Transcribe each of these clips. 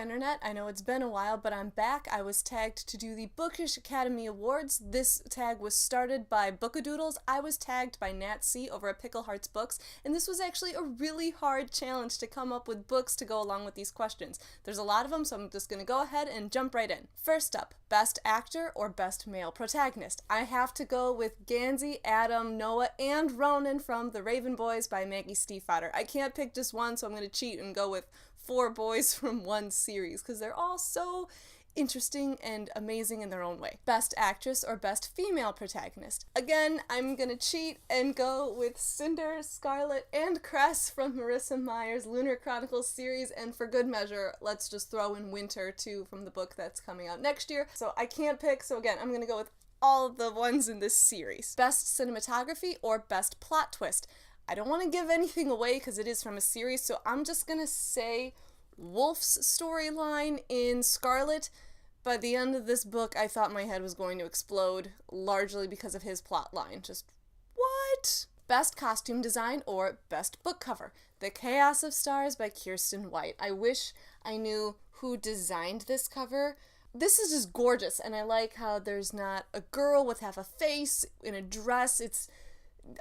internet. I know it's been a while, but I'm back. I was tagged to do the Bookish Academy Awards. This tag was started by Bookadoodles. I was tagged by Nat C over at Pickle Hearts Books, and this was actually a really hard challenge to come up with books to go along with these questions. There's a lot of them, so I'm just going to go ahead and jump right in. First up, Best Actor or Best Male Protagonist. I have to go with Gansey, Adam, Noah, and Ronan from The Raven Boys by Maggie Stiefvater. I can't pick just one, so I'm going to cheat and go with 4 boys from one series because they're all so interesting and amazing in their own way. Best Actress or Best Female Protagonist. Again, I'm gonna cheat and go with Cinder, Scarlet, and Cress from Marissa Meyer's Lunar Chronicles series, and for good measure, let's just throw in Winter too from the book that's coming out next year. So I can't pick, so again, I'm gonna go with all of the ones in this series. Best Cinematography or Best Plot Twist. I don't want to give anything away because it is from a series, so I'm just gonna say Wolf's storyline in Scarlet. By the end of this book, I thought my head was going to explode, largely because of his plot line. Just, what? Best Costume Design or Best Book Cover. The Chaos of Stars by Kirsten White. I wish I knew who designed this cover. This is just gorgeous, and I like how there's not a girl with half a face in a dress. It's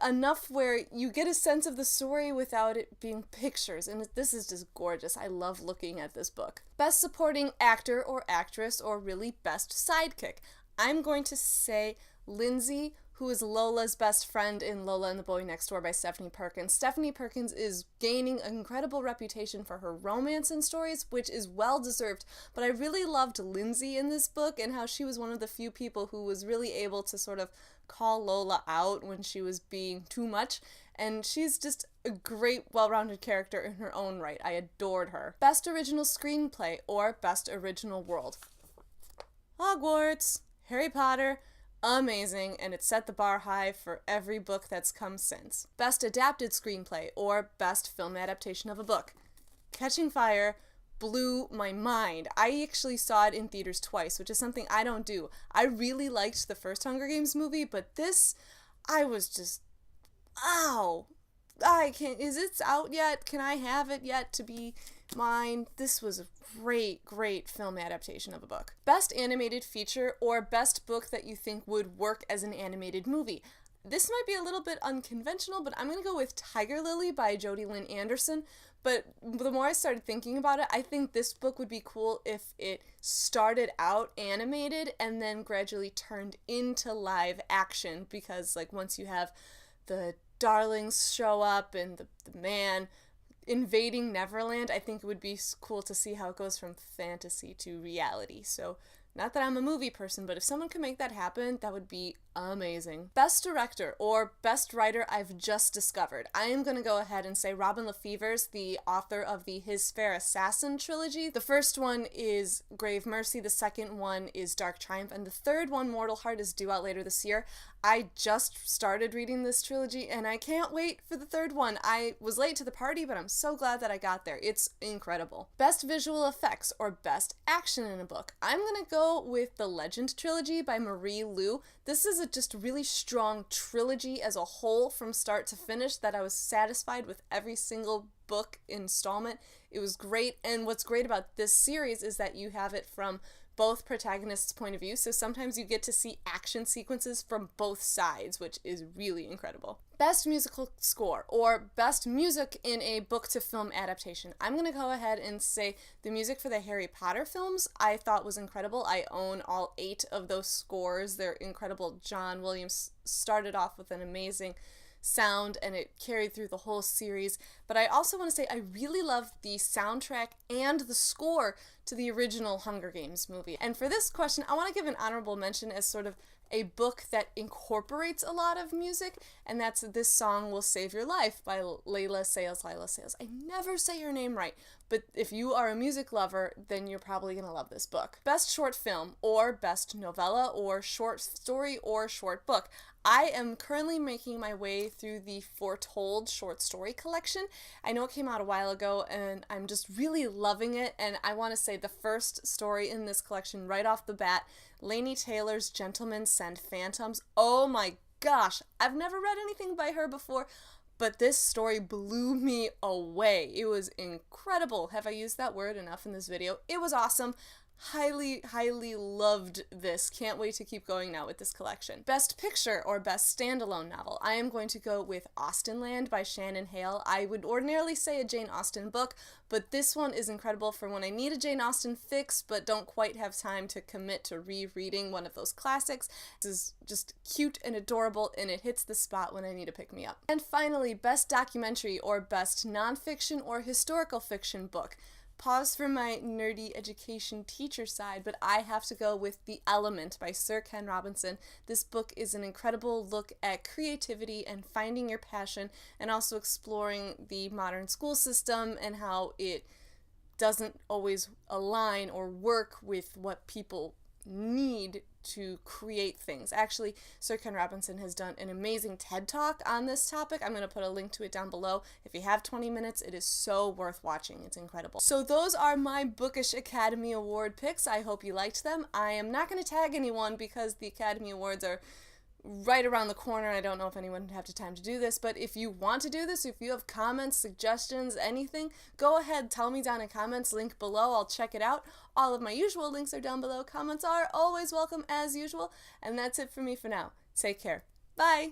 enough where you get a sense of the story without it being pictures, and this is just gorgeous. I love looking at this book. Best Supporting Actor or Actress, or really Best Sidekick. I'm going to say Lindsay, who is Lola's best friend in Lola and the Boy Next Door by Stephanie Perkins. Stephanie Perkins is gaining an incredible reputation for her romance in stories, which is well deserved, but I really loved Lindsay in this book and how she was one of the few people who was really able to sort of call Lola out when she was being too much, and she's just a great, well-rounded character in her own right. I adored her. Best Original Screenplay or Best Original World. Hogwarts, Harry Potter, amazing, and it set the bar high for every book that's come since. Best Adapted Screenplay or Best Film Adaptation of a Book. Catching Fire blew my mind. I actually saw it in theaters twice, which is something I don't do. I really liked the first Hunger Games movie, but this, I was just, ow. I can't, is it out yet? Can I have it yet to be mine? This was a great film adaptation of a book. Best Animated Feature or Best Book that you think would work as an animated movie. This might be a little bit unconventional, but I'm going to go with Tiger Lily by Jodi Lynn Anderson. But the more I started thinking about it, I think this book would be cool if it started out animated and then gradually turned into live action, because like once you have the darlings show up and the man invading Neverland, I think it would be cool to see how it goes from fantasy to reality. So not that I'm a movie person, but if someone could make that happen, that would be amazing. Best Director or Best Writer I've just discovered. I am going to go ahead and say Robin Lefevre's the author of the His Fair Assassin trilogy. The first one is Grave Mercy, the second one is Dark Triumph, and the third one, Mortal Heart, is due out later this year. I just started reading this trilogy, and I can't wait for the third one. I was late to the party, but I'm so glad that I got there. It's incredible. Best Visual Effects or Best Action in a Book. I'm going to go with the Legend trilogy by Marie Lu. This is a just really strong trilogy as a whole from start to finish that I was satisfied with every single book installment. It was great, and what's great about this series is that you have it from both protagonists' point of view, so sometimes you get to see action sequences from both sides, which is really incredible. Best Musical Score or Best Music in a Book to Film Adaptation. I'm going to go ahead and say the music for the Harry Potter films I thought was incredible. I own all 8 of those scores. They're incredible. John Williams started off with an amazing sound and it carried through the whole series, but I also want to say I really love the soundtrack and the score to the original Hunger Games movie. And for this question, I want to give an honorable mention as sort of a book that incorporates a lot of music, and that's This Song Will Save Your Life by Layla Sales. I never say her name right, but if you are a music lover, then you're probably going to love this book. Best Short Film or Best Novella or Short Story or Short Book. I am currently making my way through the Foretold short story collection. I know it came out a while ago and I'm just really loving it, and I want to say the first story in this collection right off the bat, Laini Taylor's Gentlemen Send Phantoms. Oh my gosh, I've never read anything by her before, but this story blew me away. It was incredible. Have I used that word enough in this video? It was awesome. Highly, highly loved this. Can't wait to keep going now with this collection. Best Picture or Best Standalone Novel. I am going to go with Austenland by Shannon Hale. I would ordinarily say a Jane Austen book, but this one is incredible for when I need a Jane Austen fix but don't quite have time to commit to rereading one of those classics. This is just cute and adorable, and it hits the spot when I need to pick me up. And finally, Best Documentary or Best Nonfiction or Historical Fiction book. Pause for my nerdy education teacher side, but I have to go with The Element by Sir Ken Robinson. This book is an incredible look at creativity and finding your passion, and also exploring the modern school system and how it doesn't always align or work with what people need to create things. Actually, Sir Ken Robinson has done an amazing TED Talk on this topic. I'm going to put a link to it down below. If you have 20 minutes, it is so worth watching. It's incredible. So those are my Bookish Academy Award picks. I hope you liked them. I am not going to tag anyone because the Academy Awards are right around the corner. I don't know if anyone would have the time to do this, but if you want to do this, if you have comments, suggestions, anything, go ahead, tell me down in comments, link below, I'll check it out. All of my usual links are down below. Comments are always welcome as usual, and that's it for me for now. Take care. Bye!